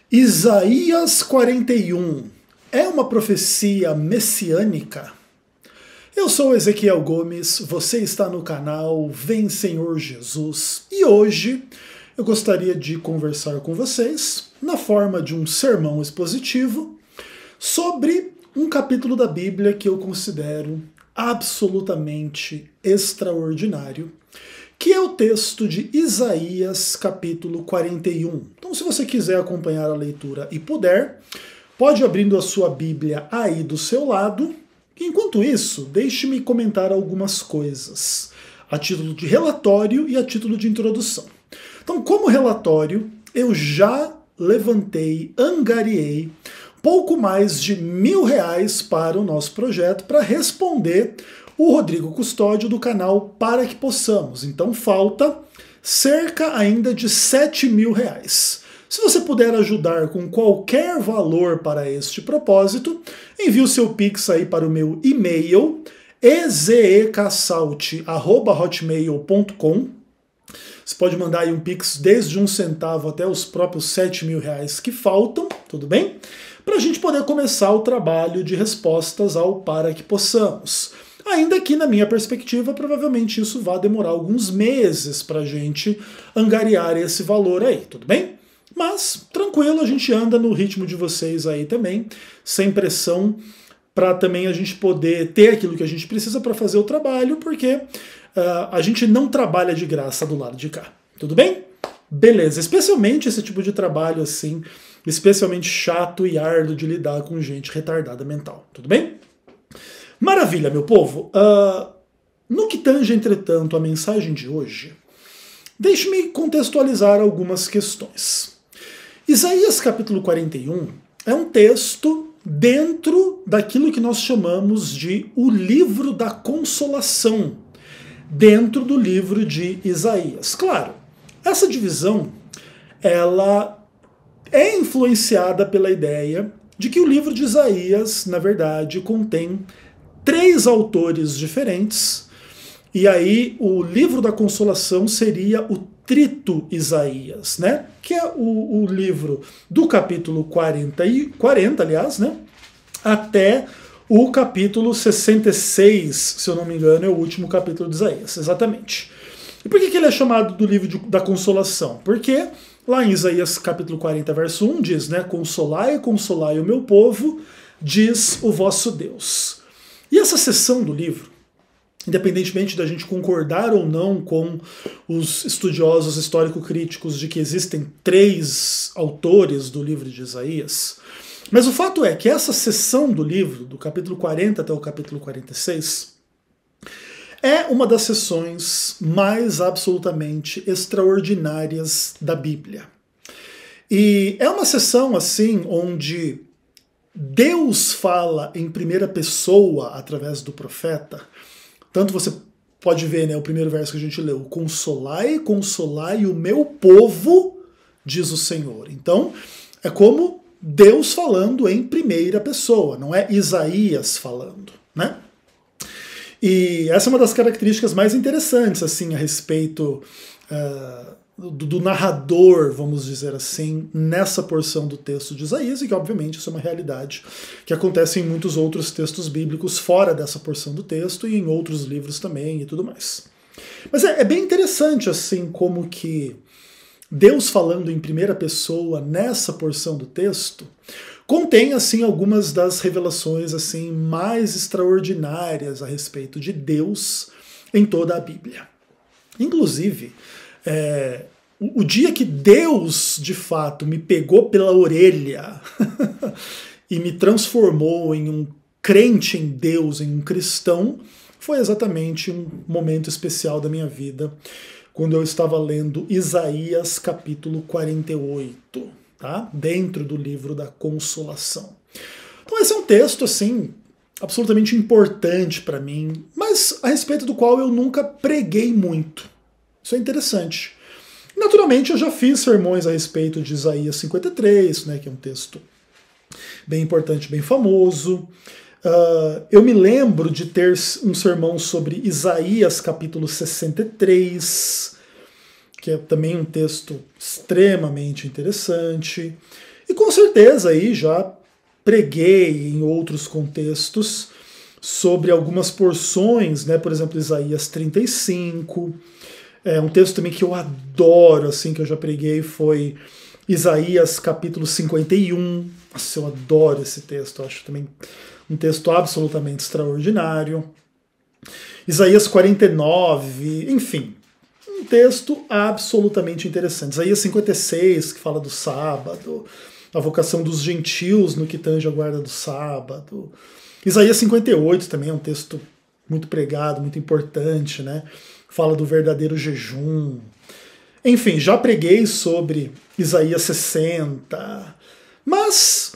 Isaías 41 é uma profecia messiânica? Eu sou Ezequiel Gomes, você está no canal Vem Senhor Jesus e hoje eu gostaria de conversar com vocês, na forma de um sermão expositivo, sobre um capítulo da Bíblia que eu considero absolutamente extraordinário, que é o texto de Isaías capítulo 41. Então, se você quiser acompanhar a leitura e puder, pode ir abrindo a sua Bíblia aí do seu lado. Enquanto isso, deixe-me comentar algumas coisas, a título de relatório e a título de introdução. Então, como relatório, eu já angariei pouco mais de R$1.000 para o nosso projeto para responder o Rodrigo Custódio do canal Para Que Possamos. Então falta cerca ainda de R$7.000. Se você puder ajudar com qualquer valor para este propósito, envie o seu Pix aí para o meu e-mail ezecassalt@hotmail.com. Você pode mandar aí um Pix desde R$1 até os próprios R$7.000 que faltam, tudo bem? Para a gente poder começar o trabalho de respostas ao Para Que Possamos. Ainda que, na minha perspectiva, provavelmente isso vai demorar alguns meses para a gente angariar esse valor aí, tudo bem? Mas, tranquilo, a gente anda no ritmo de vocês aí também, sem pressão, para também a gente poder ter aquilo que a gente precisa para fazer o trabalho, porque a gente não trabalha de graça do lado de cá, tudo bem? Beleza, especialmente esse tipo de trabalho assim, especialmente chato e árduo de lidar com gente retardada mental, tudo bem? Maravilha, meu povo. No que tange, entretanto, a mensagem de hoje, deixe-me contextualizar algumas questões. Isaías capítulo 41 é um texto dentro daquilo que nós chamamos de o livro da consolação, dentro do livro de Isaías. Claro, essa divisão ela é influenciada pela ideia de que o livro de Isaías, na verdade, contém 3 autores diferentes, e aí o livro da consolação seria o Trito Isaías, né? Que é o livro do capítulo 40, aliás, né? Até o capítulo 66, se eu não me engano, é o último capítulo de Isaías, exatamente. E por que ele é chamado do livro da consolação? Porque lá em Isaías capítulo 40, verso 1, diz, né? Consolai, consolai o meu povo, diz o vosso Deus. E essa seção do livro, independentemente da gente concordar ou não com os estudiosos histórico-críticos de que existem 3 autores do livro de Isaías, mas o fato é que essa seção do livro, do capítulo 40 até o capítulo 46, é uma das seções mais absolutamente extraordinárias da Bíblia. E é uma seção assim onde Deus fala em primeira pessoa através do profeta. Tanto você pode ver, né, o primeiro verso que a gente leu, consolai, consolai o meu povo, diz o Senhor. Então, é como Deus falando em primeira pessoa, não é Isaías falando, né? E essa é uma das características mais interessantes, assim, a respeito do narrador, vamos dizer assim, nessa porção do texto de Isaías, e que obviamente isso é uma realidade que acontece em muitos outros textos bíblicos fora dessa porção do texto e em outros livros também e tudo mais. Mas é bem interessante assim como que Deus falando em primeira pessoa nessa porção do texto contém assim algumas das revelações assim mais extraordinárias a respeito de Deus em toda a Bíblia. Inclusive, o dia que Deus, de fato, me pegou pela orelha e me transformou em um crente em Deus, em um cristão, foi exatamente um momento especial da minha vida, quando eu estava lendo Isaías capítulo 48, tá? Dentro do livro da consolação. Então esse é um texto, assim, absolutamente importante para mim, mas a respeito do qual eu nunca preguei muito. Isso é interessante. Naturalmente, eu já fiz sermões a respeito de Isaías 53, né, que é um texto bem importante, bem famoso. Eu me lembro de ter um sermão sobre Isaías capítulo 63, que é também um texto extremamente interessante. E com certeza aí já preguei em outros contextos sobre algumas porções, né? Por exemplo, Isaías 35. Um texto também que eu adoro, assim, que eu já preguei, foi Isaías capítulo 51. Nossa, eu adoro esse texto, eu acho também um texto absolutamente extraordinário. Isaías 49, enfim, um texto absolutamente interessante. Isaías 56, que fala do sábado, a vocação dos gentios no que tange a guarda do sábado. Isaías 58 também é um texto muito pregado, muito importante, né? Fala do verdadeiro jejum. Enfim, já preguei sobre Isaías 60, mas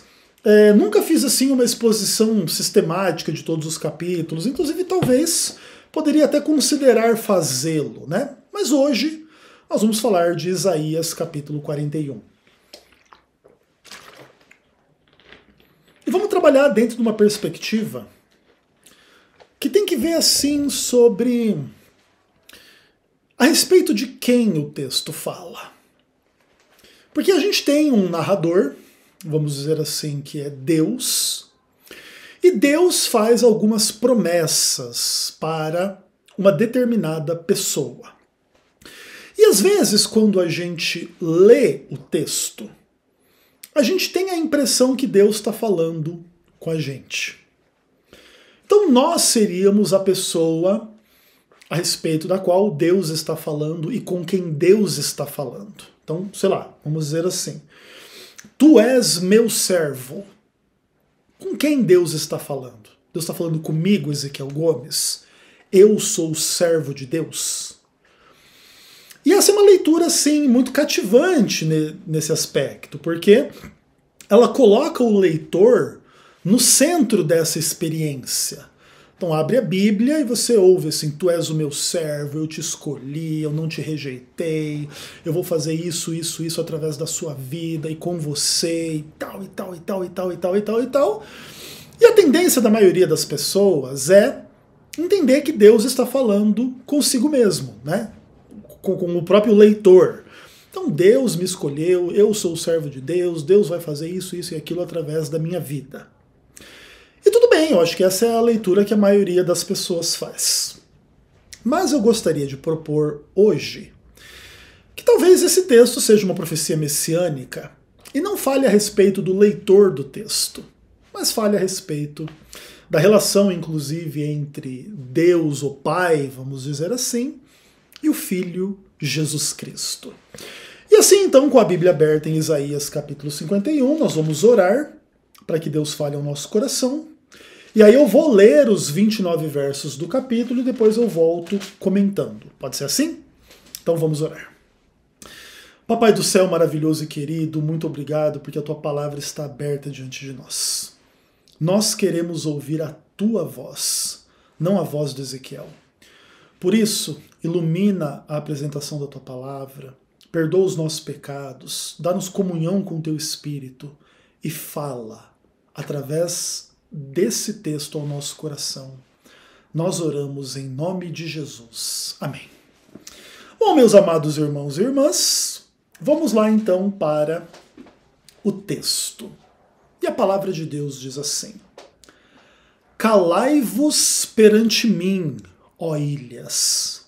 nunca fiz assim uma exposição sistemática de todos os capítulos, inclusive talvez poderia até considerar fazê-lo, né? Mas hoje nós vamos falar de Isaías capítulo 41. E vamos trabalhar dentro de uma perspectiva que tem que ver assim sobre a respeito de quem o texto fala. Porque a gente tem um narrador, vamos dizer assim, que é Deus, e Deus faz algumas promessas para uma determinada pessoa. E às vezes, quando a gente lê o texto, a gente tem a impressão que Deus está falando com a gente. Então nós seríamos a pessoa a respeito da qual Deus está falando e com quem Deus está falando. Então, sei lá, vamos dizer assim: tu és meu servo. Com quem Deus está falando? Deus está falando comigo, Ezequiel Gomes? Eu sou o servo de Deus? E essa é uma leitura, assim, muito cativante nesse aspecto, porque ela coloca o leitor no centro dessa experiência. Então abre a Bíblia e você ouve assim: tu és o meu servo, eu te escolhi, eu não te rejeitei, eu vou fazer isso, isso, isso através da sua vida e com você e tal, e tal, e tal, e tal, e tal, e tal, e tal. E a tendência da maioria das pessoas é entender que Deus está falando consigo mesmo, né? Com o próprio leitor. Então Deus me escolheu, eu sou o servo de Deus, Deus vai fazer isso, isso e aquilo através da minha vida. E tudo bem, eu acho que essa é a leitura que a maioria das pessoas faz. Mas eu gostaria de propor hoje que talvez esse texto seja uma profecia messiânica e não fale a respeito do leitor do texto, mas fale a respeito da relação, inclusive, entre Deus, o Pai, vamos dizer assim, e o Filho Jesus Cristo. E assim, então, com a Bíblia aberta em Isaías capítulo 51, nós vamos orar para que Deus fale ao nosso coração. E aí eu vou ler os 29 versos do capítulo e depois eu volto comentando. Pode ser assim? Então vamos orar. Papai do céu maravilhoso e querido, muito obrigado porque a tua palavra está aberta diante de nós. Nós queremos ouvir a tua voz, não a voz do Ezequiel. Por isso, ilumina a apresentação da tua palavra, perdoa os nossos pecados, dá-nos comunhão com o teu Espírito e fala através desse texto ao nosso coração. Nós oramos em nome de Jesus. Amém. Bom, meus amados irmãos e irmãs, vamos lá então para o texto. E a palavra de Deus diz assim: calai-vos perante mim, ó ilhas,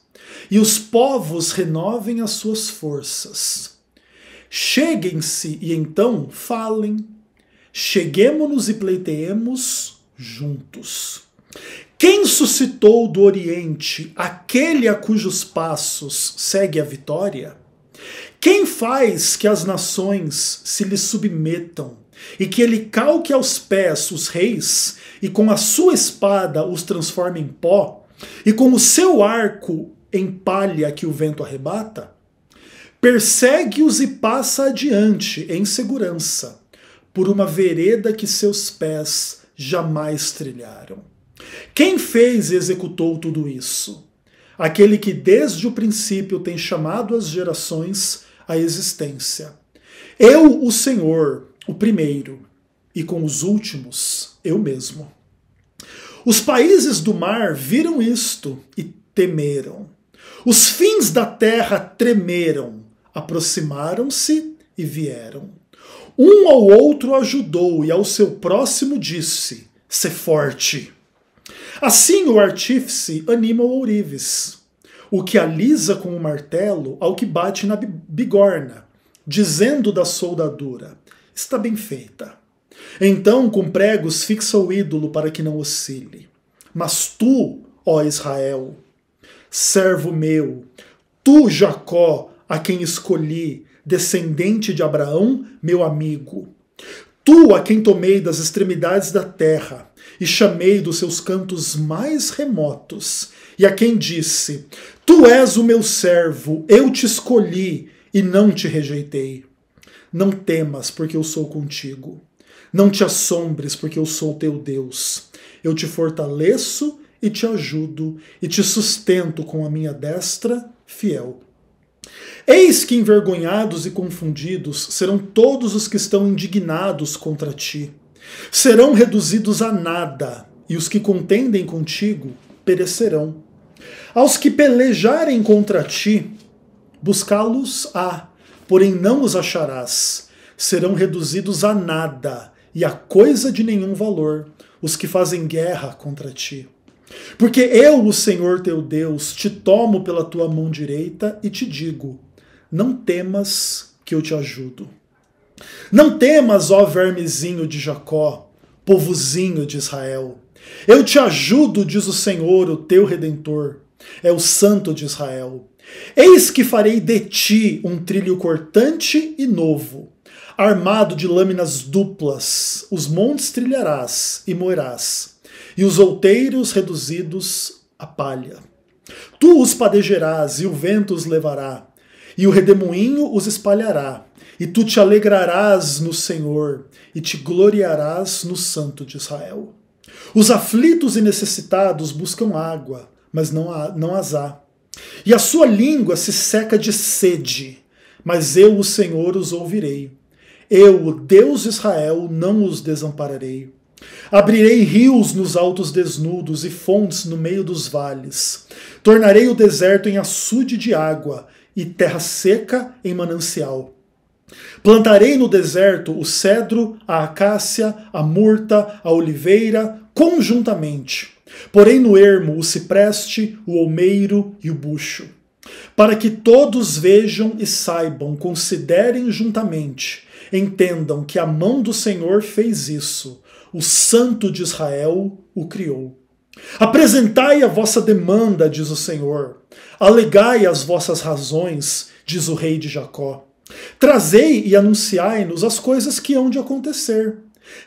e os povos renovem as suas forças. Cheguem-se e então falem. Cheguemo-nos e pleiteemos juntos. Quem suscitou do Oriente aquele a cujos passos segue a vitória? Quem faz que as nações se lhe submetam e que ele calque aos pés os reis e com a sua espada os transforme em pó e com o seu arco em palha que o vento arrebata? Persegue-os e passa adiante em segurança, por uma vereda que seus pés jamais trilharam. Quem fez e executou tudo isso? Aquele que desde o princípio tem chamado as gerações à existência. Eu, o Senhor, o primeiro, e com os últimos, eu mesmo. Os países do mar viram isto e temeram. Os fins da terra tremeram, aproximaram-se e vieram. Um ao outro ajudou e ao seu próximo disse: sê forte. Assim o artífice anima o ourives, o que alisa com o martelo ao que bate na bigorna, dizendo da soldadura: está bem feita. Então com pregos fixa o ídolo para que não oscile. Mas tu, ó Israel, servo meu, tu, Jacó, a quem escolhi, descendente de Abraão, meu amigo, tu a quem tomei das extremidades da terra e chamei dos seus cantos mais remotos, e a quem disse: tu és o meu servo, eu te escolhi e não te rejeitei. Não temas, porque eu sou contigo. Não te assombres, porque eu sou teu Deus. Eu te fortaleço e te ajudo, e te sustento com a minha destra fiel. Eis que envergonhados e confundidos serão todos os que estão indignados contra ti. Serão reduzidos a nada, e os que contendem contigo perecerão. Aos que pelejarem contra ti, buscá-los há, porém não os acharás. Serão reduzidos a nada, e a coisa de nenhum valor, os que fazem guerra contra ti. Porque eu, o Senhor teu Deus, te tomo pela tua mão direita e te digo: não temas, que eu te ajudo. Não temas, ó vermezinho de Jacó, povozinho de Israel. Eu te ajudo, diz o Senhor, o teu Redentor, é o Santo de Israel. Eis que farei de ti um trilho cortante e novo, armado de lâminas duplas. Os montes trilharás e moerás, e os outeiros reduzidos a palha. Tu os padejarás, e o vento os levará, e o redemoinho os espalhará. E tu te alegrarás no Senhor, e te gloriarás no Santo de Israel. Os aflitos e necessitados buscam água, mas não as há. E a sua língua se seca de sede, mas eu, o Senhor, os ouvirei. Eu, o Deus de Israel, não os desampararei. Abrirei rios nos altos desnudos e fontes no meio dos vales. Tornarei o deserto em açude de água e terra seca em manancial. Plantarei no deserto o cedro, a acácia, a murta, a oliveira, conjuntamente. Porém no ermo o cipreste, o olmeiro e o bucho. Para que todos vejam e saibam, considerem juntamente, entendam que a mão do Senhor fez isso, o Santo de Israel o criou. Apresentai a vossa demanda, diz o Senhor. Alegai as vossas razões, diz o rei de Jacó. Trazei e anunciai-nos as coisas que hão de acontecer.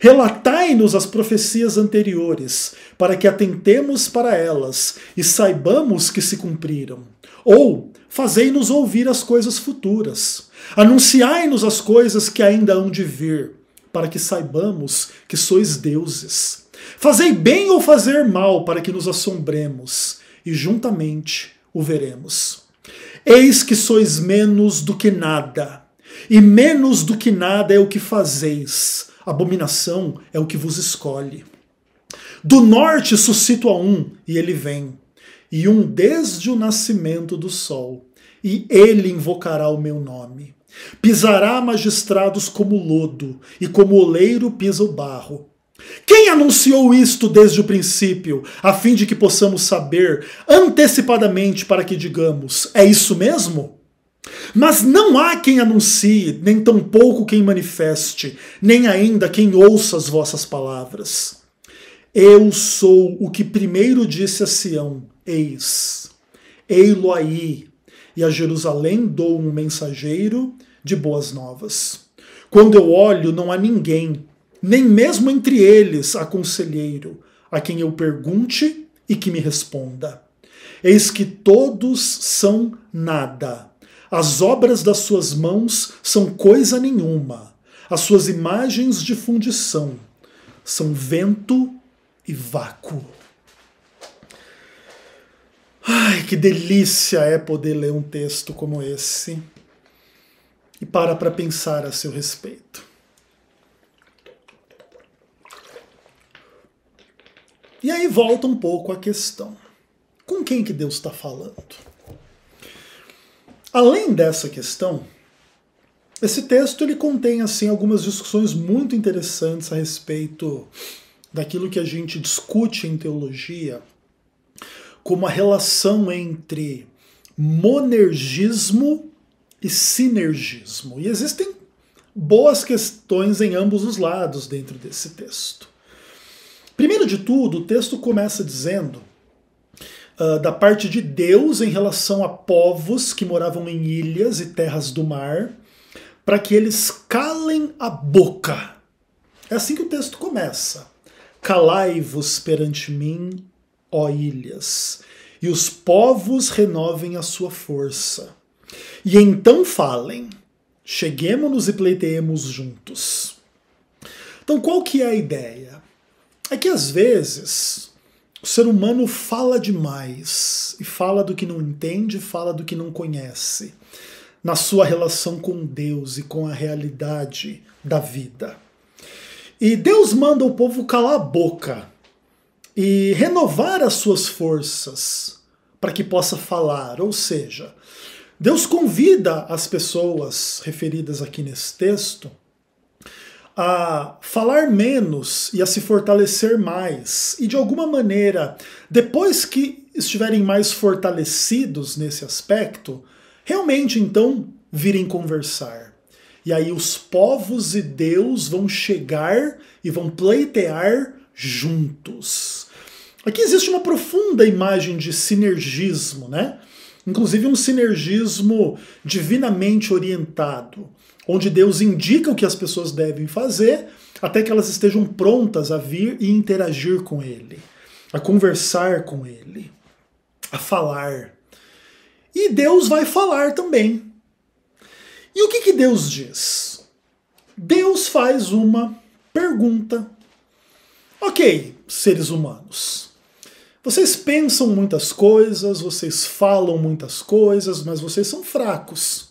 Relatai-nos as profecias anteriores, para que atentemos para elas e saibamos que se cumpriram. Ou fazei-nos ouvir as coisas futuras. Anunciai-nos as coisas que ainda hão de vir, para que saibamos que sois deuses. Fazei bem ou fazer mal, para que nos assombremos, e juntamente o veremos. Eis que sois menos do que nada, e menos do que nada é o que fazeis. Abominação é o que vos escolhe. Do norte suscito a um, e ele vem, e um desde o nascimento do sol, e ele invocará o meu nome. Pisará magistrados como lodo, e como oleiro pisa o barro. Quem anunciou isto desde o princípio, a fim de que possamos saber antecipadamente para que digamos: é isso mesmo? Mas não há quem anuncie, nem tampouco quem manifeste, nem ainda quem ouça as vossas palavras. Eu sou o que primeiro disse a Sião: eis, ei-lo aí, e a Jerusalém dou um mensageiro de boas novas. Quando eu olho, não há ninguém, nem mesmo entre eles há conselheiro, a quem eu pergunte e que me responda. Eis que todos são nada. As obras das suas mãos são coisa nenhuma. As suas imagens de fundição são vento e vácuo. Ai, que delícia é poder ler um texto como esse e parar para pensar a seu respeito. E aí volta um pouco a questão. Com quem que Deus está falando? Além dessa questão, Esse texto ele contém assim algumas discussões muito interessantes a respeito daquilo que a gente discute em teologia, como a relação entre monergismo e sinergismo. E existem boas questões em ambos os lados dentro desse texto. Primeiro de tudo, o texto começa dizendo da parte de Deus em relação a povos que moravam em ilhas e terras do mar, para que eles calem a boca. É assim que o texto começa. Calai-vos perante mim, ó ilhas, e os povos renovem a sua força. E então falem, cheguemo-nos e pleiteemos juntos. Então qual que é a ideia? É que às vezes o ser humano fala demais, e fala do que não entende, fala do que não conhece, na sua relação com Deus e com a realidade da vida. E Deus manda o povo calar a boca e renovar as suas forças para que possa falar. Ou seja, Deus convida as pessoas referidas aqui nesse texto a falar menos e a se fortalecer mais. E de alguma maneira, depois que estiverem mais fortalecidos nesse aspecto, realmente então virem conversar. E aí os povos e Deus vão chegar e vão pleitear juntos. Aqui existe uma profunda imagem de sinergismo, né? Inclusive um sinergismo divinamente orientado, onde Deus indica o que as pessoas devem fazer até que elas estejam prontas a vir e interagir com Ele, a conversar com Ele, a falar. E Deus vai falar também. E o que Deus diz? Deus faz uma pergunta. Ok, seres humanos, vocês pensam muitas coisas, vocês falam muitas coisas, mas vocês são fracos.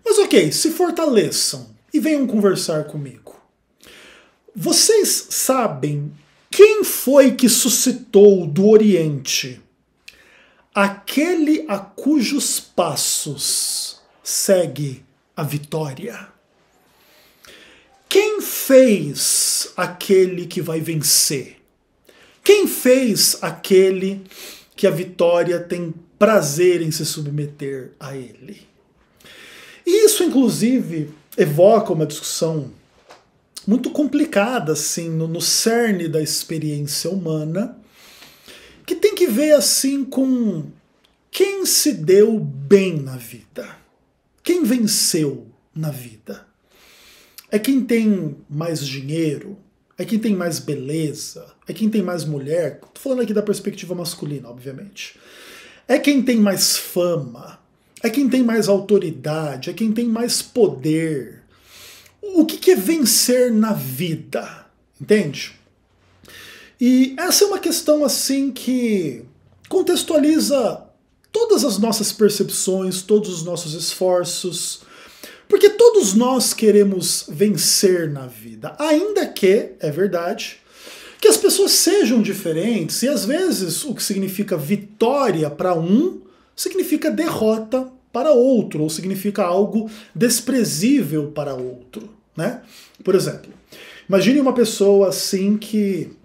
Mas ok, se fortaleçam e venham conversar comigo. Vocês sabem quem foi que suscitou do Oriente aquele a cujos passos segue a vitória? Quem fez aquele que vai vencer? Quem fez aquele que a vitória tem prazer em se submeter a ele? E isso, inclusive, evoca uma discussão muito complicada, assim, no cerne da experiência humana, que tem que ver, assim, com quem se deu bem na vida. Quem venceu na vida? É quem tem mais dinheiro? É quem tem mais beleza? É quem tem mais mulher? Estou falando aqui da perspectiva masculina, obviamente. É quem tem mais fama? É quem tem mais autoridade? É quem tem mais poder? O que é vencer na vida? Entende? E essa é uma questão assim que contextualiza todas as nossas percepções, todos os nossos esforços, porque todos nós queremos vencer na vida, ainda que, é verdade, que as pessoas sejam diferentes, e às vezes o que significa vitória para um, significa derrota para outro, ou significa algo desprezível para outro, né? Por exemplo, imagine uma pessoa assim que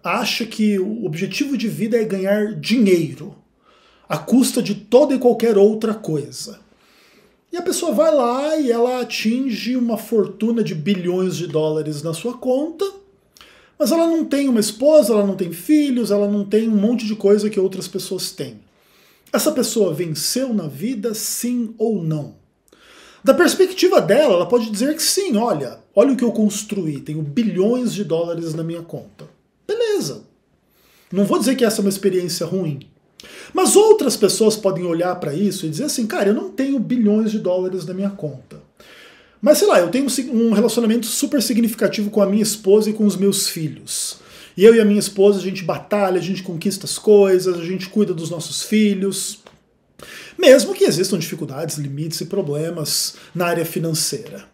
acha que o objetivo de vida é ganhar dinheiro, à custa de toda e qualquer outra coisa. E a pessoa vai lá e ela atinge uma fortuna de bilhões de dólares na sua conta, mas ela não tem uma esposa, ela não tem filhos, ela não tem um monte de coisa que outras pessoas têm. Essa pessoa venceu na vida, sim ou não? Da perspectiva dela, ela pode dizer que sim, olha o que eu construí, tenho bilhões de dólares na minha conta. Beleza. Não vou dizer que essa é uma experiência ruim. Mas outras pessoas podem olhar para isso e dizer assim, cara, eu não tenho bilhões de dólares na minha conta. Mas sei lá, eu tenho um relacionamento super significativo com a minha esposa e com os meus filhos. E eu e a minha esposa, a gente batalha, a gente conquista as coisas, a gente cuida dos nossos filhos. Mesmo que existam dificuldades, limites e problemas na área financeira.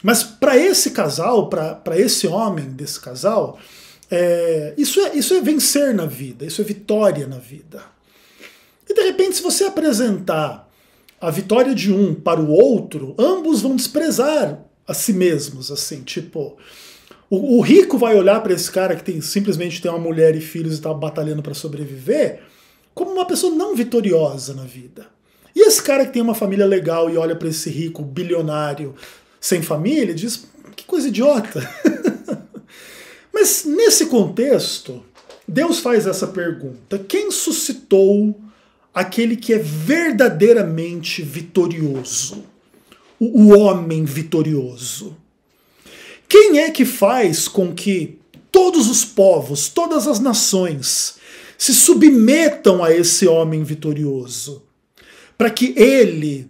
Mas para esse casal, para esse homem desse casal, isso é vencer na vida, isso é vitória na vida. E de repente, se você apresentar a vitória de um para o outro, ambos vão desprezar a si mesmos, assim, tipo, o rico vai olhar para esse cara que simplesmente tem uma mulher e filhos e está batalhando para sobreviver, como uma pessoa não vitoriosa na vida. E esse cara que tem uma família legal e olha para esse rico bilionário sem família, diz, que coisa idiota. Mas nesse contexto, Deus faz essa pergunta: quem suscitou aquele que é verdadeiramente vitorioso? O homem vitorioso. Quem é que faz com que todos os povos, todas as nações se submetam a esse homem vitorioso? Para que ele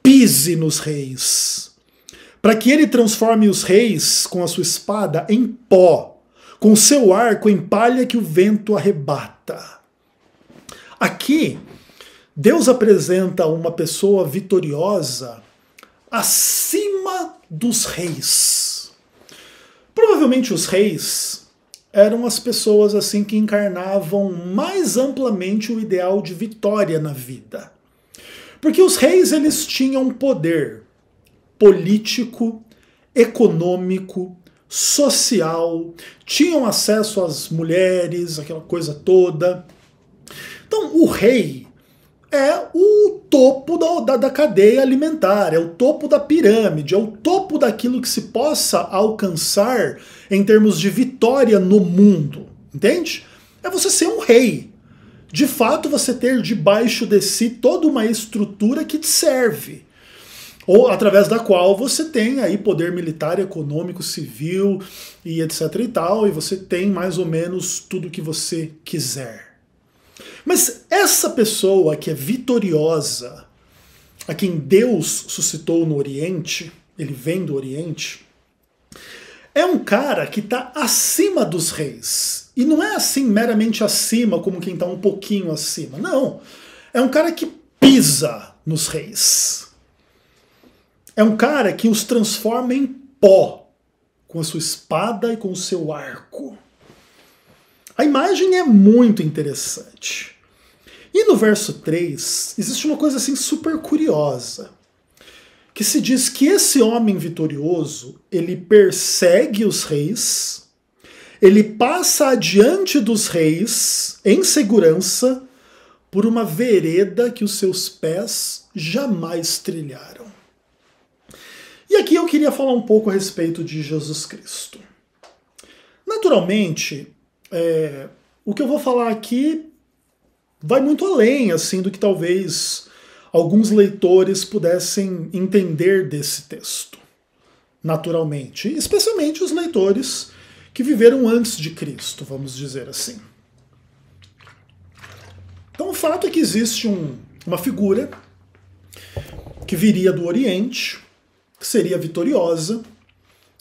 pise nos reis. Para que ele transforme os reis com a sua espada em pó, com o seu arco em palha que o vento arrebata. Aqui, Deus apresenta uma pessoa vitoriosa acima dos reis. Provavelmente os reis eram as pessoas assim que encarnavam mais amplamente o ideal de vitória na vida. Porque os reis, eles tinham poder político, econômico, social, tinham acesso às mulheres, aquela coisa toda. Então o rei é o topo da cadeia alimentar, é o topo da pirâmide, é o topo daquilo que se possa alcançar em termos de vitória no mundo, entende? É você ser um rei. De fato, você ter debaixo de si toda uma estrutura que te serve, ou através da qual você tem aí poder militar, econômico, civil e etc e tal, e você tem mais ou menos tudo que você quiser. Mas essa pessoa que é vitoriosa, a quem Deus suscitou no Oriente, ele vem do Oriente, é um cara que está acima dos reis. E não é assim meramente acima, como quem está um pouquinho acima. Não. É um cara que pisa nos reis. É um cara que os transforma em pó, com a sua espada e com o seu arco. A imagem é muito interessante. E no verso 3, existe uma coisa assim super curiosa, que se diz que esse homem vitorioso, ele persegue os reis, ele passa adiante dos reis em segurança por uma vereda que os seus pés jamais trilharam. E aqui eu queria falar um pouco a respeito de Jesus Cristo. Naturalmente, o que eu vou falar aqui vai muito além assim do que talvez alguns leitores pudessem entender desse texto, naturalmente, especialmente os leitores que viveram antes de Cristo, vamos dizer assim. Então o fato é que existe uma figura que viria do Oriente, que seria vitoriosa,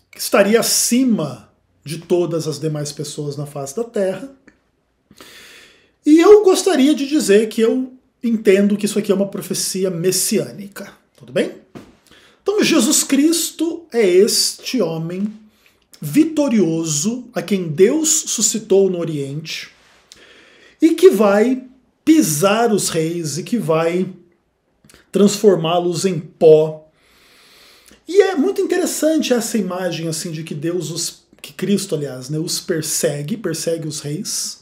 que estaria acima de todas as demais pessoas na face da Terra. E eu gostaria de dizer que eu entendo que isso aqui é uma profecia messiânica. Tudo bem? Então Jesus Cristo é este homem vitorioso a quem Deus suscitou no Oriente e que vai pisar os reis e que vai transformá-los em pó. E é muito interessante essa imagem assim de que Cristo, aliás, né, os persegue os reis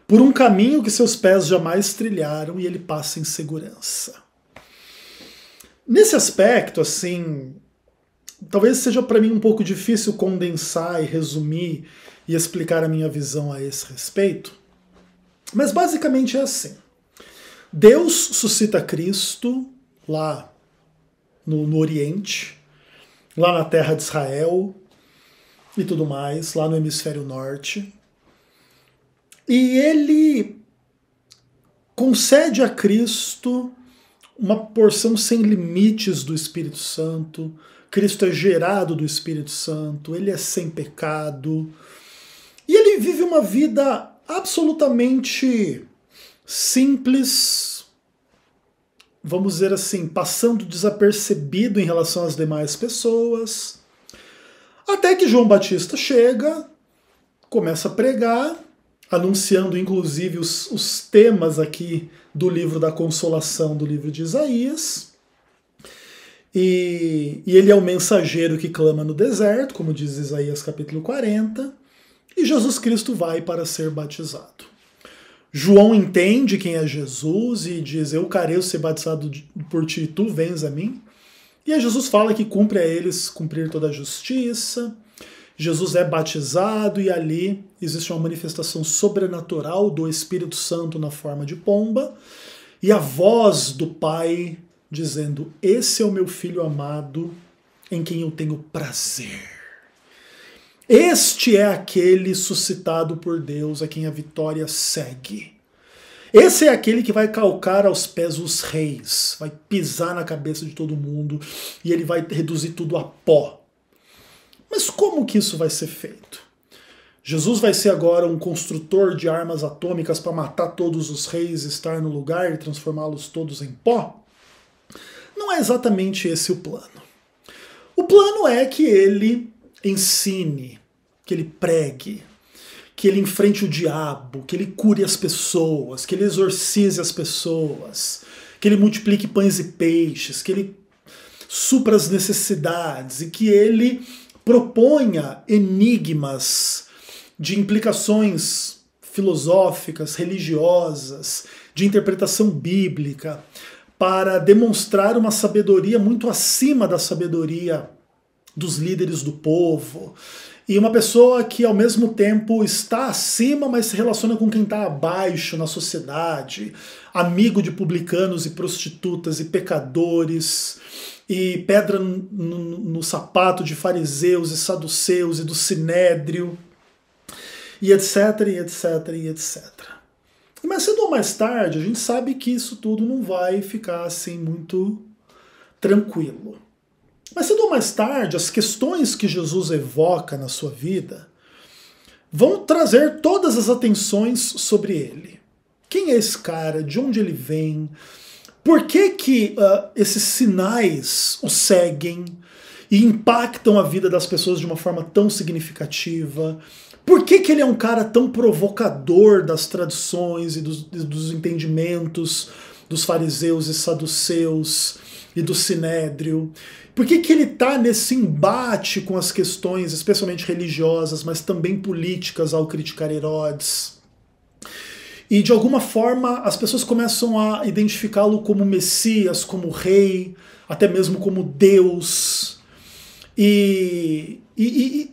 por um caminho que seus pés jamais trilharam e ele passa em segurança. Nesse aspecto, assim, talvez seja para mim um pouco difícil condensar e resumir e explicar a minha visão a esse respeito, mas basicamente é assim. Deus suscita Cristo lá no Oriente, lá na terra de Israel e tudo mais, lá no hemisfério norte. E ele concede a Cristo uma porção sem limites do Espírito Santo. Cristo é gerado do Espírito Santo, ele é sem pecado. E ele vive uma vida absolutamente simples, vamos dizer assim, passando desapercebido em relação às demais pessoas. Até que João Batista chega, começa a pregar, anunciando inclusive os temas aqui do livro da Consolação, do livro de Isaías. E ele é o mensageiro que clama no deserto, como diz Isaías capítulo 40, e Jesus Cristo vai para ser batizado. João entende quem é Jesus e diz: eu quero ser batizado por ti, tu vens a mim. E aí Jesus fala que cumpre a eles cumprir toda a justiça. Jesus é batizado e ali existe uma manifestação sobrenatural do Espírito Santo na forma de pomba e a voz do Pai dizendo: esse é o meu filho amado em quem eu tenho prazer. Este é aquele suscitado por Deus a quem a vitória segue. Esse é aquele que vai calcar aos pés os reis, vai pisar na cabeça de todo mundo e ele vai reduzir tudo a pó. Mas como que isso vai ser feito? Jesus vai ser agora um construtor de armas atômicas para matar todos os reis, estar no lugar e transformá-los todos em pó? Não é exatamente esse o plano. O plano é que ele ensine, que ele pregue, que ele enfrente o diabo, que ele cure as pessoas, que ele exorcize as pessoas, que ele multiplique pães e peixes, que ele supra as necessidades e que ele proponha enigmas de implicações filosóficas, religiosas, de interpretação bíblica, para demonstrar uma sabedoria muito acima da sabedoria dos líderes do povo, e uma pessoa que ao mesmo tempo está acima, mas se relaciona com quem está abaixo na sociedade, amigo de publicanos e prostitutas e pecadores, e pedra no sapato de fariseus e saduceus e do sinédrio, e etc, e etc, e etc. Mas cedo ou mais tarde, a gente sabe que isso tudo não vai ficar assim muito tranquilo. Mas cedo ou mais tarde, as questões que Jesus evoca na sua vida vão trazer todas as atenções sobre ele. Quem é esse cara? De onde ele vem? Por que esses sinais o seguem e impactam a vida das pessoas de uma forma tão significativa? Por que ele é um cara tão provocador das tradições e dos entendimentos dos fariseus e saduceus e do sinédrio? Por que ele está nesse embate com as questões, especialmente religiosas, mas também políticas, ao criticar Herodes? E de alguma forma as pessoas começam a identificá-lo como Messias, como rei, até mesmo como Deus. E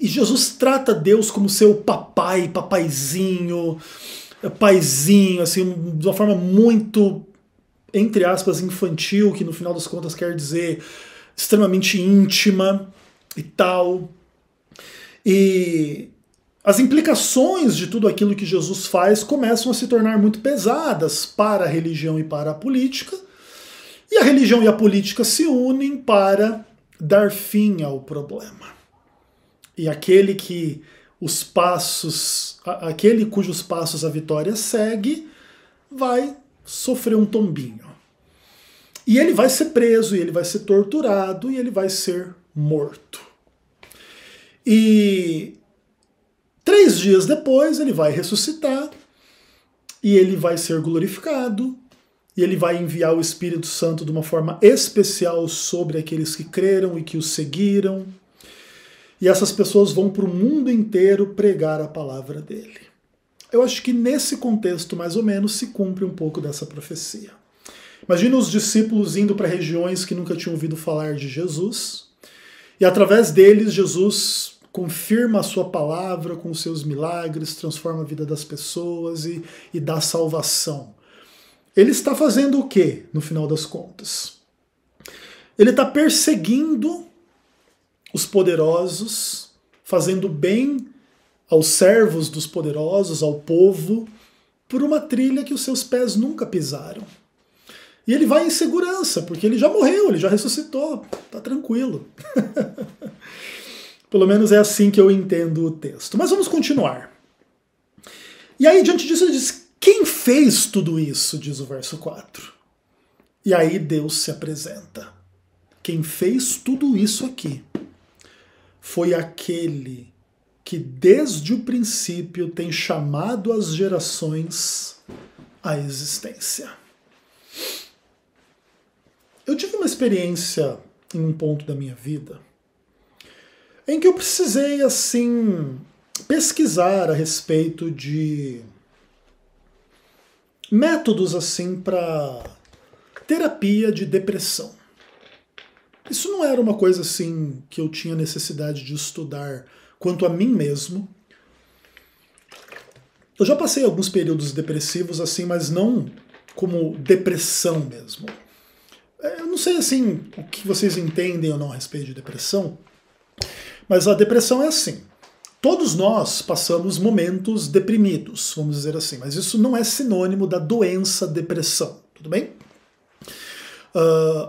Jesus trata Deus como seu papai, papaizinho, paizinho, assim, de uma forma muito, entre aspas, infantil, que no final das contas quer dizer extremamente íntima e tal. E as implicações de tudo aquilo que Jesus faz começam a se tornar muito pesadas para a religião e para a política, e a religião e a política se unem para dar fim ao problema. E aquele cujos passos a vitória segue, vai sofrer um tombinho. E ele vai ser preso, e ele vai ser torturado, e ele vai ser morto. E 3 dias depois ele vai ressuscitar, e ele vai ser glorificado, e ele vai enviar o Espírito Santo de uma forma especial sobre aqueles que creram e que o seguiram. E essas pessoas vão para o mundo inteiro pregar a palavra dele. Eu acho que nesse contexto, mais ou menos, se cumpre um pouco dessa profecia. Imagina os discípulos indo para regiões que nunca tinham ouvido falar de Jesus, e através deles Jesus confirma a sua palavra com os seus milagres, transforma a vida das pessoas e dá salvação. Ele está fazendo o quê, no final das contas? Ele está perseguindo os poderosos, fazendo bem aos servos dos poderosos, ao povo, por uma trilha que os seus pés nunca pisaram. E ele vai em segurança, porque ele já morreu, ele já ressuscitou, tá tranquilo. Pelo menos é assim que eu entendo o texto. Mas vamos continuar. E aí, diante disso, ele diz: quem fez tudo isso? Diz o verso 4. E aí Deus se apresenta. Quem fez tudo isso aqui foi aquele que desde o princípio tem chamado as gerações à existência. Eu tive uma experiência em um ponto da minha vida em que eu precisei, assim, pesquisar a respeito de métodos, assim, para terapia de depressão. Isso não era uma coisa, assim, que eu tinha necessidade de estudar quanto a mim mesmo. Eu já passei alguns períodos depressivos, assim, mas não como depressão mesmo. Eu não sei, assim, o que vocês entendem ou não a respeito de depressão, mas a depressão é assim. Todos nós passamos momentos deprimidos, vamos dizer assim, mas isso não é sinônimo da doença depressão, tudo bem?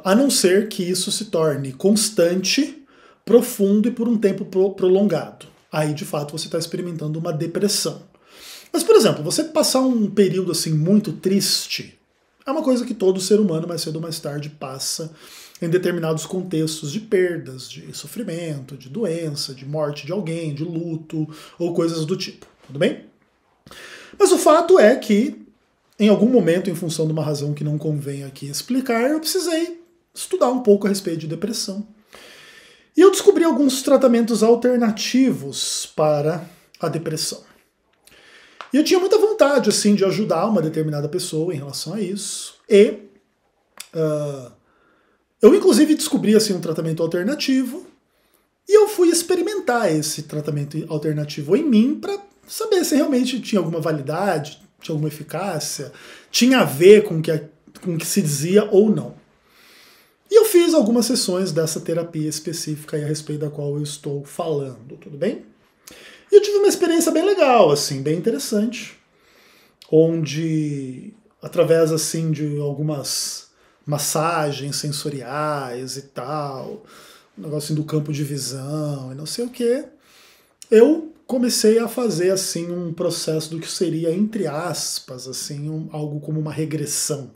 A não ser que isso se torne constante, profundo e por um tempo prolongado. Aí, de fato, você está experimentando uma depressão. Mas, por exemplo, você passar um período assim muito triste é uma coisa que todo ser humano, mais cedo ou mais tarde, passa em determinados contextos de perdas, de sofrimento, de doença, de morte de alguém, de luto ou coisas do tipo, tudo bem? Mas o fato é que, em algum momento, em função de uma razão que não convém aqui explicar, eu precisei estudar um pouco a respeito de depressão. E eu descobri alguns tratamentos alternativos para a depressão. E eu tinha muita vontade, assim, de ajudar uma determinada pessoa em relação a isso. E eu, inclusive, descobri, assim, um tratamento alternativo. E eu fui experimentar esse tratamento alternativo em mim para saber se realmente tinha alguma validade, tinha alguma eficácia, tinha a ver com o que se dizia ou não. E eu fiz algumas sessões dessa terapia específica a respeito da qual eu estou falando, tudo bem? E eu tive uma experiência bem legal, assim, bem interessante, onde, através, assim, de algumas massagens sensoriais e tal, um negocinho do campo de visão e não sei o que, eu comecei a fazer, assim, um processo do que seria, entre aspas, assim, algo como uma regressão.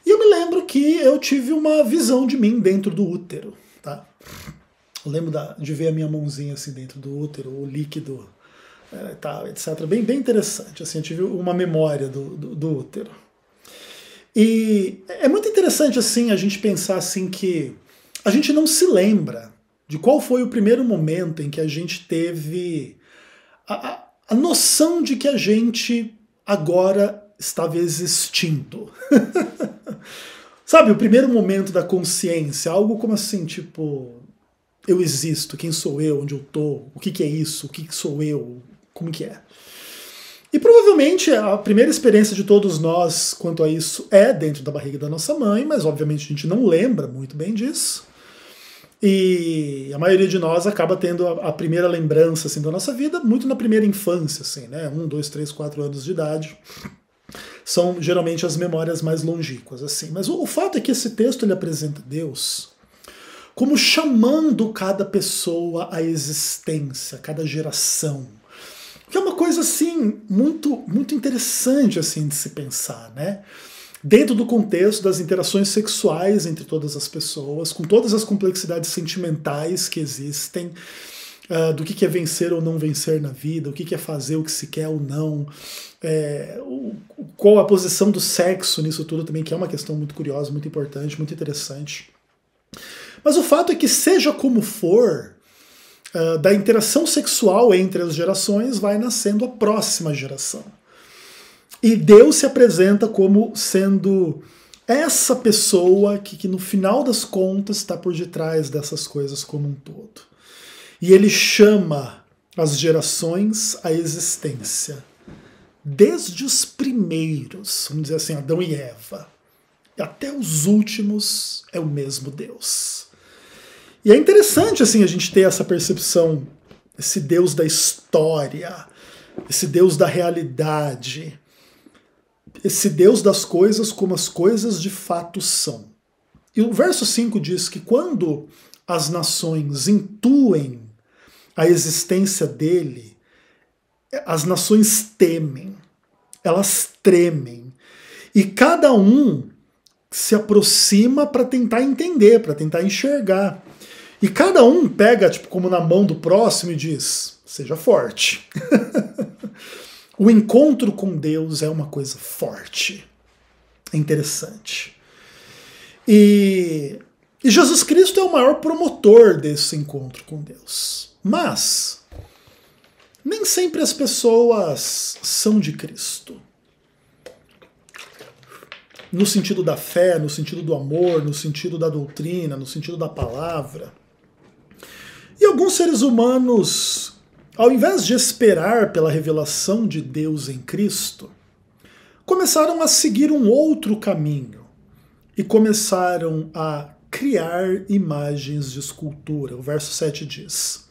E eu me lembro que eu tive uma visão de mim dentro do útero, tá? Eu lembro de ver a minha mãozinha assim dentro do útero, o líquido, tal, etc. Bem interessante. Assim, eu tive uma memória do útero. E é muito interessante assim a gente pensar assim que a gente não se lembra de qual foi o primeiro momento em que a gente teve a noção de que a gente agora estava existindo. Sabe, o primeiro momento da consciência, algo como assim, tipo, eu existo, quem sou eu, onde eu tô, o que é isso, o que sou eu, como que é. E provavelmente a primeira experiência de todos nós quanto a isso é dentro da barriga da nossa mãe, mas obviamente a gente não lembra muito bem disso. E a maioria de nós acaba tendo a primeira lembrança assim, da nossa vida muito na primeira infância, assim, né? 1, 2, 3, 4 anos de idade. São geralmente as memórias mais longínquas, assim. Mas o fato é que esse texto ele apresenta Deus como chamando cada pessoa à existência, cada geração. Que é uma coisa assim muito interessante assim de se pensar, né? Dentro do contexto das interações sexuais entre todas as pessoas, com todas as complexidades sentimentais que existem, do que é vencer ou não vencer na vida, o que é fazer o que se quer ou não, qual a posição do sexo nisso tudo também, que é uma questão muito curiosa, muito importante, muito interessante. Mas o fato é que, seja como for, da interação sexual entre as gerações vai nascendo a próxima geração. E Deus se apresenta como sendo essa pessoa que no final das contas está por detrás dessas coisas como um todo. E ele chama as gerações à existência. Desde os primeiros, vamos dizer assim, Adão e Eva, até os últimos é o mesmo Deus. E é interessante assim a gente ter essa percepção, esse Deus da história, esse Deus da realidade, esse Deus das coisas como as coisas de fato são. E o verso 5 diz que quando as nações intuem a existência dele, as nações temem, elas tremem, e cada um se aproxima para tentar entender, para tentar enxergar. E cada um pega, tipo, como na mão do próximo e diz, seja forte. O encontro com Deus é uma coisa forte. É interessante. E E Jesus Cristo é o maior promotor desse encontro com Deus. Mas nem sempre as pessoas são de Cristo. No sentido da fé, no sentido do amor, no sentido da doutrina, no sentido da palavra. E alguns seres humanos, ao invés de esperar pela revelação de Deus em Cristo, começaram a seguir um outro caminho e começaram a criar imagens de escultura. O verso 7 diz: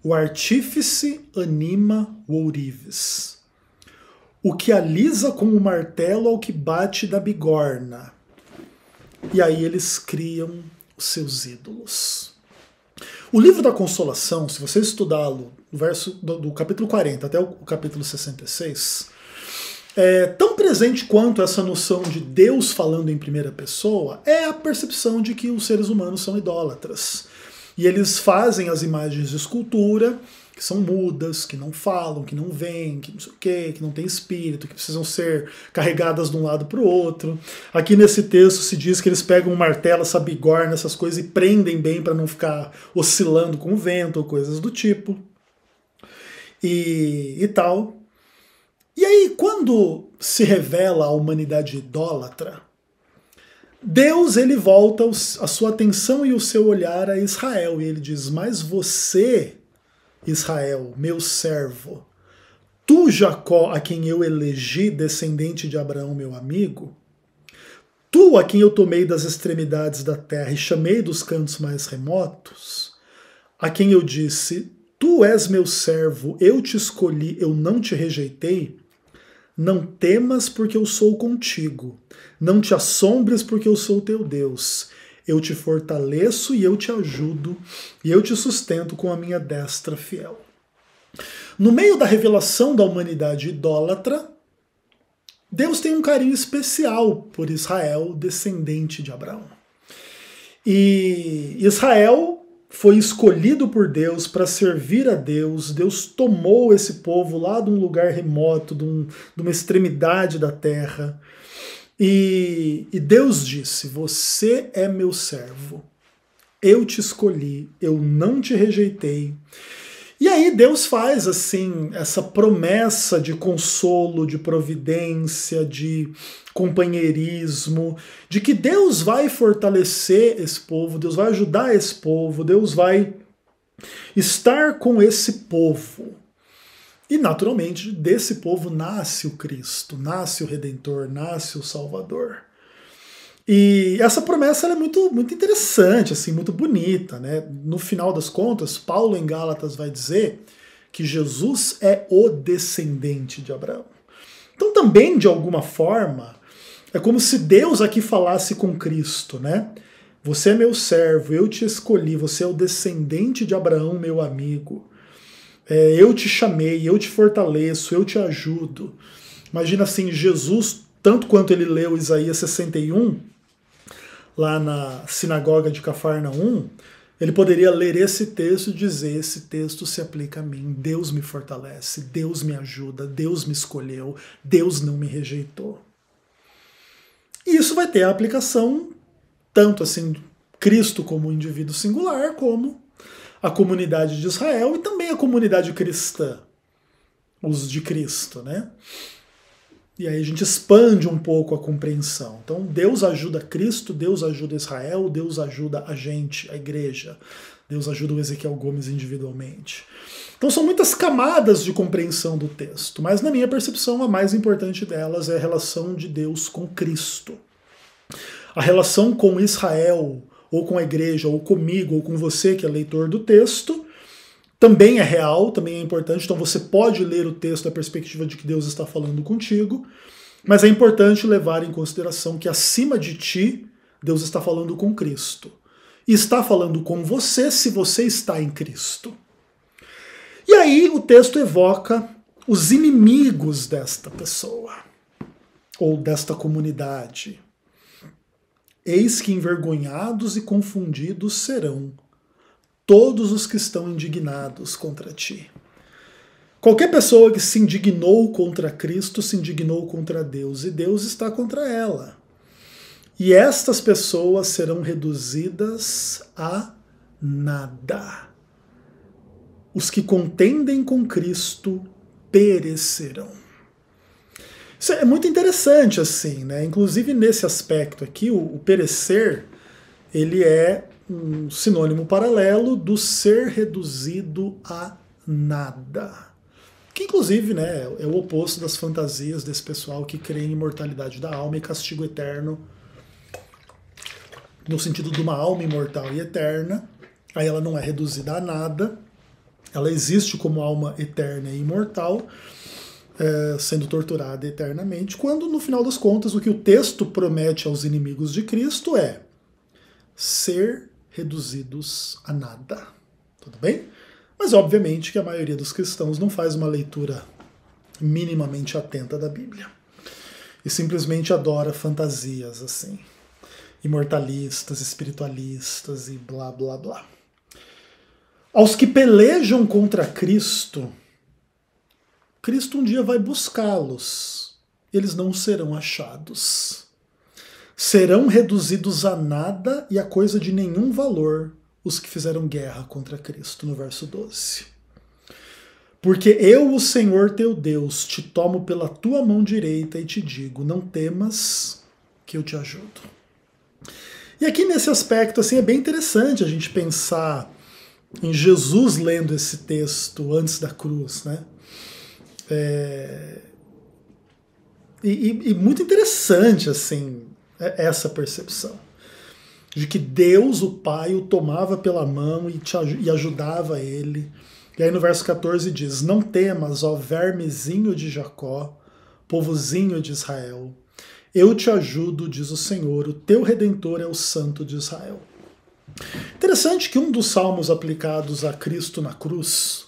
o artífice anima o ourives, o que alisa com o martelo ao que bate da bigorna. E aí eles criam os seus ídolos. O livro da Consolação, se você estudá-lo, do capítulo 40 até o capítulo 66, é tão presente quanto essa noção de Deus falando em primeira pessoa, é a percepção de que os seres humanos são idólatras. E eles fazem as imagens de escultura, que são mudas, que não falam, que não veem, que não sei o quê, que não tem espírito, que precisam ser carregadas de um lado para o outro. Aqui nesse texto se diz que eles pegam um martelo, essa bigorna, essas coisas, e prendem bem para não ficar oscilando com o vento ou coisas do tipo. E tal. E aí, quando se revela a humanidade idólatra, Deus ele volta a sua atenção e o seu olhar a Israel, e ele diz: mas você, Israel, meu servo, tu, Jacó, a quem eu elegi, descendente de Abraão, meu amigo, tu, a quem eu tomei das extremidades da terra e chamei dos cantos mais remotos, a quem eu disse: tu és meu servo, eu te escolhi, eu não te rejeitei, não temas, porque eu sou contigo. Não te assombres, porque eu sou teu Deus. Eu te fortaleço e eu te ajudo, e eu te sustento com a minha destra fiel. No meio da revelação da humanidade idólatra, Deus tem um carinho especial por Israel, descendente de Abraão. E Israel foi escolhido por Deus para servir a Deus. Deus tomou esse povo lá de um lugar remoto, de uma extremidade da terra. E Deus disse: você é meu servo, eu te escolhi, eu não te rejeitei. E aí Deus faz assim essa promessa de consolo, de providência, de companheirismo, de que Deus vai fortalecer esse povo, Deus vai ajudar esse povo, Deus vai estar com esse povo. E naturalmente desse povo nasce o Cristo, nasce o Redentor, nasce o Salvador. E essa promessa ela é muito, muito interessante, assim, muito bonita, né? No final das contas, Paulo em Gálatas vai dizer que Jesus é o descendente de Abraão. Então também, de alguma forma, é como se Deus aqui falasse com Cristo, né? Você é meu servo, eu te escolhi, você é o descendente de Abraão, meu amigo. Eu te chamei, eu te fortaleço, eu te ajudo. Imagina assim, Jesus, tanto quanto ele leu Isaías 61, lá na sinagoga de Cafarnaum, ele poderia ler esse texto e dizer: esse texto se aplica a mim, Deus me fortalece, Deus me ajuda, Deus me escolheu, Deus não me rejeitou. E isso vai ter a aplicação tanto assim, Cristo como indivíduo singular, como a comunidade de Israel e também a comunidade cristã, os de Cristo, né? E aí a gente expande um pouco a compreensão. Então Deus ajuda Cristo, Deus ajuda Israel, Deus ajuda a gente, a igreja. Deus ajuda o Ezequiel Gomes individualmente. Então são muitas camadas de compreensão do texto, mas na minha percepção a mais importante delas é a relação de Deus com Cristo. A relação com Israel, ou com a igreja, ou comigo, ou com você que é leitor do texto, também é real, também é importante. Então você pode ler o texto da perspectiva de que Deus está falando contigo, mas é importante levar em consideração que acima de ti, Deus está falando com Cristo. E está falando com você se você está em Cristo. E aí o texto evoca os inimigos desta pessoa, ou desta comunidade. Eis que envergonhados e confundidos serão todos os que estão indignados contra ti. Qualquer pessoa que se indignou contra Cristo se indignou contra Deus, e Deus está contra ela. E estas pessoas serão reduzidas a nada. Os que contendem com Cristo perecerão. Isso é muito interessante, assim, né? Inclusive nesse aspecto aqui, o perecer, ele é um sinônimo paralelo do ser reduzido a nada. Que inclusive, né, é o oposto das fantasias desse pessoal que crê em imortalidade da alma e castigo eterno, no sentido de uma alma imortal e eterna. Aí ela não é reduzida a nada, ela existe como alma eterna e imortal, sendo torturada eternamente, quando no final das contas o que o texto promete aos inimigos de Cristo é ser reduzidos a nada. Tudo bem? Mas obviamente que a maioria dos cristãos não faz uma leitura minimamente atenta da Bíblia. E simplesmente adora fantasias assim, imortalistas, espiritualistas e blá blá blá. Aos que pelejam contra Cristo, Cristo um dia vai buscá-los. Eles não serão achados. Serão reduzidos a nada e a coisa de nenhum valor os que fizeram guerra contra Cristo, no verso 12. Porque eu, o Senhor teu Deus, te tomo pela tua mão direita e te digo, não temas que eu te ajudo. E aqui nesse aspecto assim, é bem interessante a gente pensar em Jesus lendo esse texto antes da cruz, né? E muito interessante assim essa percepção de que Deus, o Pai, o tomava pela mão e ajudava ele. E aí no verso 14 diz, não temas, ó vermezinho de Jacó, povozinho de Israel, eu te ajudo, diz o Senhor, o teu Redentor é o Santo de Israel. Interessante que um dos salmos aplicados a Cristo na cruz,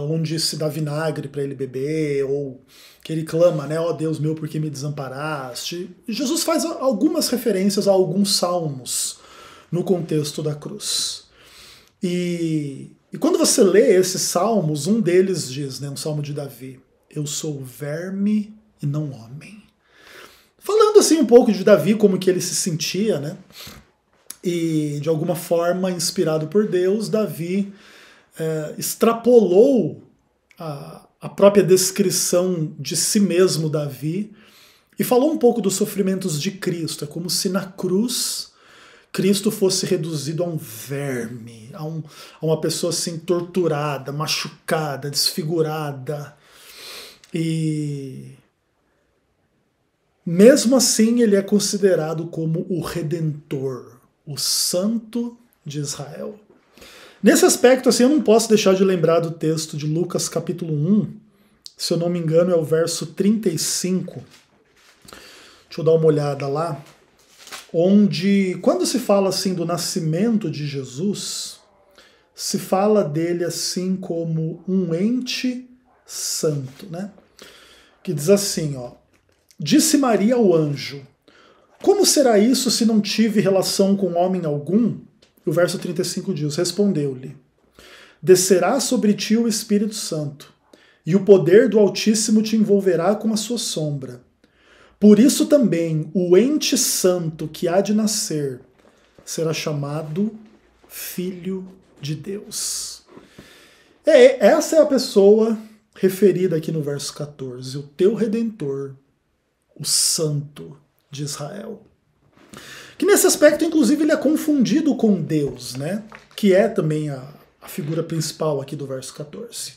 onde se dá vinagre para ele beber, ou que ele clama, né, ó Deus meu, por que me desamparaste? Jesus faz algumas referências a alguns salmos no contexto da cruz. E quando você lê esses salmos, um deles diz, né, um salmo de Davi, eu sou verme e não homem. Falando assim um pouco de Davi, como que ele se sentia, né? E de alguma forma, inspirado por Deus, Davi extrapolou a própria descrição de si mesmo, Davi, e falou um pouco dos sofrimentos de Cristo. É como se na cruz Cristo fosse reduzido a um verme, a uma pessoa assim torturada, machucada, desfigurada. E mesmo assim ele é considerado como o Redentor, o Santo de Israel. Nesse aspecto, assim, eu não posso deixar de lembrar do texto de Lucas capítulo 1, se eu não me engano é o verso 35. Deixa eu dar uma olhada lá. Onde, quando se fala assim do nascimento de Jesus, se fala dele assim como um ente santo, né? Que diz assim, ó, disse Maria ao anjo, como será isso se não tive relação com homem algum? O verso 35 diz, respondeu-lhe, descerá sobre ti o Espírito Santo, e o poder do Altíssimo te envolverá com a sua sombra. Por isso também o ente santo que há de nascer será chamado Filho de Deus. Essa é a pessoa referida aqui no verso 14, o teu Redentor, o Santo de Israel. Que nesse aspecto, inclusive, ele é confundido com Deus, né? Que é também a figura principal aqui do verso 14.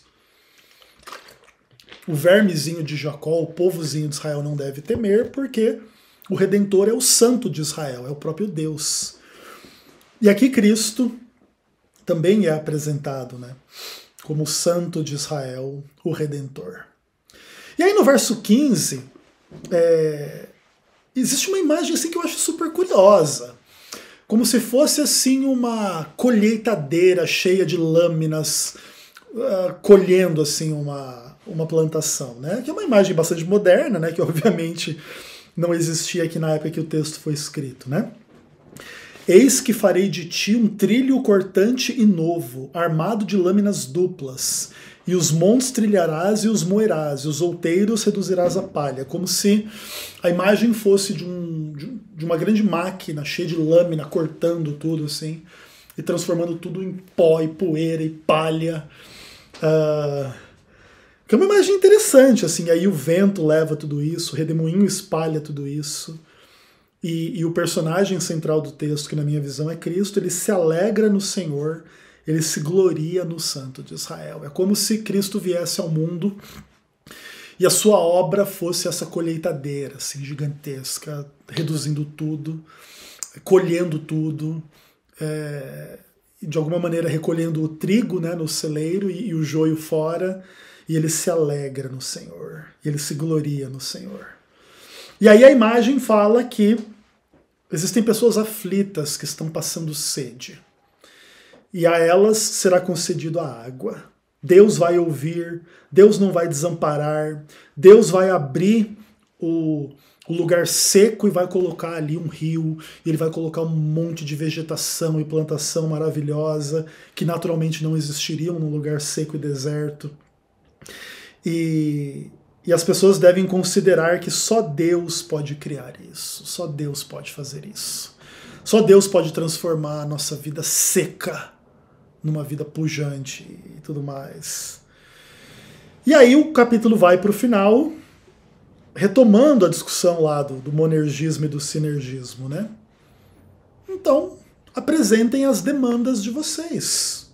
O vermezinho de Jacó, o povozinho de Israel não deve temer, porque o Redentor é o Santo de Israel, é o próprio Deus. E aqui Cristo também é apresentado, né? Como o Santo de Israel, o Redentor. E aí no verso 15, existe uma imagem assim que eu acho super curiosa. Como se fosse assim uma colheitadeira cheia de lâminas, colhendo assim uma plantação, né? Que é uma imagem bastante moderna, né? Que obviamente não existia aqui na época que o texto foi escrito, né? Eis que farei de ti um trilho cortante e novo, armado de lâminas duplas, e os montes trilharás e os moerás, e os outeiros reduzirás a palha, como se a imagem fosse de uma grande máquina cheia de lâmina, cortando tudo assim, e transformando tudo em pó e poeira e palha. Que é uma imagem interessante, assim, aí o vento leva tudo isso, o redemoinho espalha tudo isso. E o personagem central do texto, que na minha visão é Cristo, ele se alegra no Senhor, ele se gloria no Santo de Israel. É como se Cristo viesse ao mundo e a sua obra fosse essa colheitadeira assim, gigantesca, reduzindo tudo, colhendo tudo, de alguma maneira recolhendo o trigo, né, no celeiro e o joio fora, e ele se alegra no Senhor, e ele se gloria no Senhor. E aí a imagem fala que existem pessoas aflitas que estão passando sede. E a elas será concedido a água. Deus vai ouvir, Deus não vai desamparar, Deus vai abrir o lugar seco e vai colocar ali um rio, e ele vai colocar um monte de vegetação e plantação maravilhosa que naturalmente não existiriam num lugar seco e deserto. E as pessoas devem considerar que só Deus pode criar isso, só Deus pode fazer isso. Só Deus pode transformar a nossa vida seca numa vida pujante e tudo mais. E aí o capítulo vai para o final, retomando a discussão lá do monergismo e do sinergismo, né? Então, apresentem as demandas de vocês.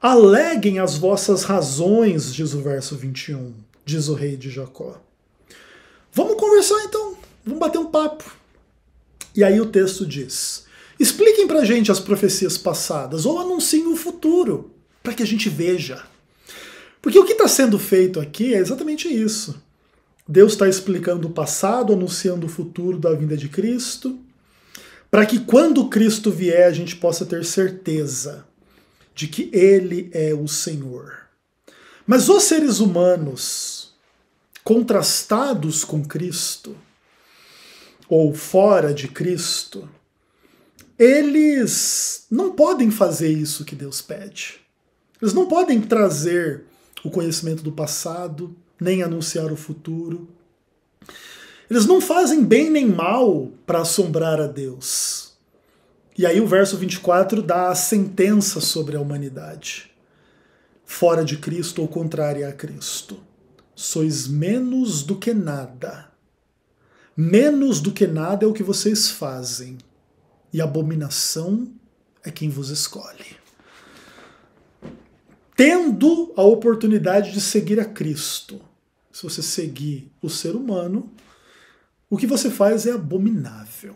Aleguem as vossas razões, diz o verso 21. Diz o rei de Jacó. Vamos conversar então, vamos bater um papo. E aí o texto diz, expliquem pra gente as profecias passadas, ou anunciem o futuro, para que a gente veja. Porque o que está sendo feito aqui é exatamente isso. Deus está explicando o passado, anunciando o futuro da vinda de Cristo, para que quando Cristo vier a gente possa ter certeza de que Ele é o Senhor. Mas os seres humanos, contrastados com Cristo, ou fora de Cristo, eles não podem fazer isso que Deus pede. Eles não podem trazer o conhecimento do passado, nem anunciar o futuro. Eles não fazem bem nem mal para assombrar a Deus. E aí o verso 24 dá a sentença sobre a humanidade. Fora de Cristo ou contrária a Cristo. Sois menos do que nada. Menos do que nada é o que vocês fazem. E abominação é quem vos escolhe. Tendo a oportunidade de seguir a Cristo, se você seguir o ser humano, o que você faz é abominável.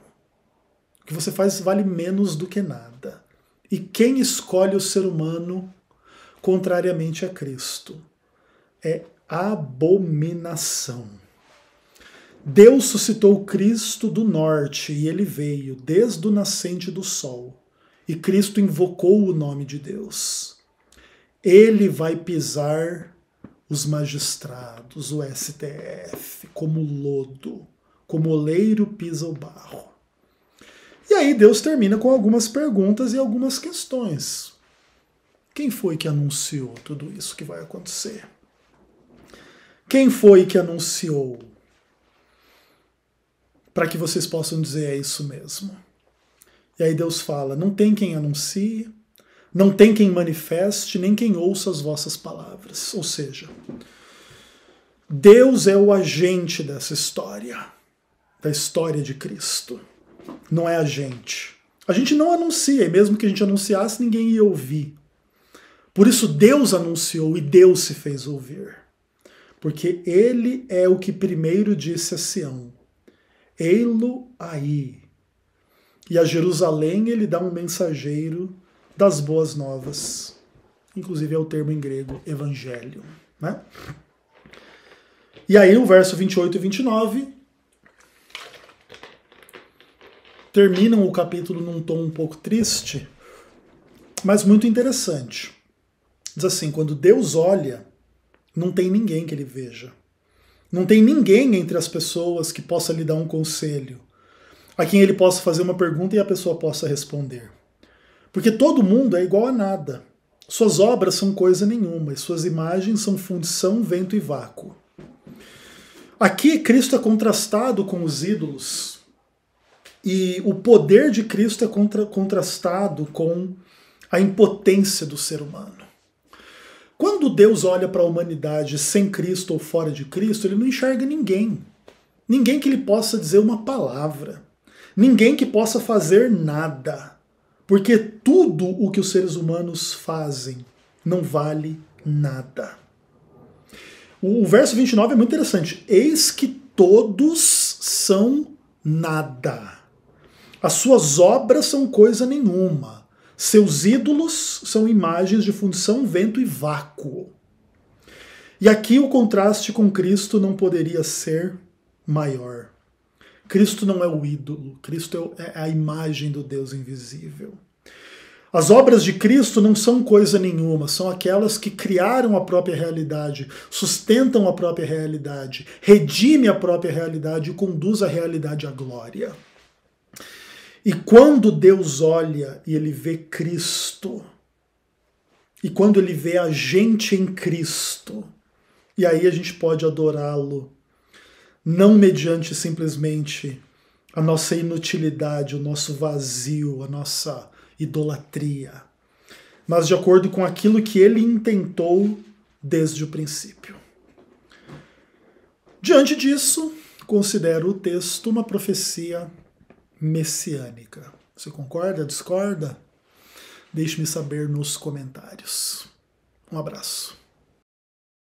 O que você faz vale menos do que nada. E quem escolhe o ser humano contrariamente a Cristo é abominação. Deus suscitou Cristo do norte e ele veio desde o nascente do sol. E Cristo invocou o nome de Deus. Ele vai pisar os magistrados, o STF, como lodo, como oleiro pisa o barro. E aí Deus termina com algumas perguntas e algumas questões. Quem foi que anunciou tudo isso que vai acontecer? Quem foi que anunciou? Para que vocês possam dizer é isso mesmo. E aí Deus fala, não tem quem anuncie, não tem quem manifeste, nem quem ouça as vossas palavras. Ou seja, Deus é o agente dessa história, da história de Cristo. Não é a gente. A gente não anuncia, e mesmo que a gente anunciasse, ninguém ia ouvir. Por isso Deus anunciou e Deus se fez ouvir. Porque ele é o que primeiro disse a Sião, ei-lo aí. E a Jerusalém ele dá um mensageiro das boas novas. Inclusive é o termo em grego, evangelho. Né? E aí o verso 28 e 29 terminam o capítulo num tom um pouco triste, mas muito interessante. Diz assim, quando Deus olha, não tem ninguém que ele veja. Não tem ninguém entre as pessoas que possa lhe dar um conselho. a quem ele possa fazer uma pergunta e a pessoa possa responder. Porque todo mundo é igual a nada. Suas obras são coisa nenhuma, e suas imagens são fundição, vento e vácuo. Aqui Cristo é contrastado com os ídolos, e o poder de Cristo é contrastado com a impotência do ser humano. Quando Deus olha para a humanidade sem Cristo ou fora de Cristo, ele não enxerga ninguém. Ninguém que lhe possa dizer uma palavra. Ninguém que possa fazer nada. Porque tudo o que os seres humanos fazem não vale nada. O verso 29 é muito interessante. Eis que todos são nada. As suas obras são coisa nenhuma. Seus ídolos são imagens de fundição, vento e vácuo. E aqui o contraste com Cristo não poderia ser maior. Cristo não é o ídolo, Cristo é a imagem do Deus invisível. As obras de Cristo não são coisa nenhuma, são aquelas que criaram a própria realidade, sustentam a própria realidade, redimem a própria realidade e conduz a realidade à glória. E quando Deus olha e ele vê Cristo, e quando ele vê a gente em Cristo, e aí a gente pode adorá-lo, não mediante simplesmente a nossa inutilidade, o nosso vazio, a nossa idolatria, mas de acordo com aquilo que ele intentou desde o princípio. Diante disso, considero o texto uma profecia messiânica. Você concorda? Discorda? Deixe-me saber nos comentários. Um abraço.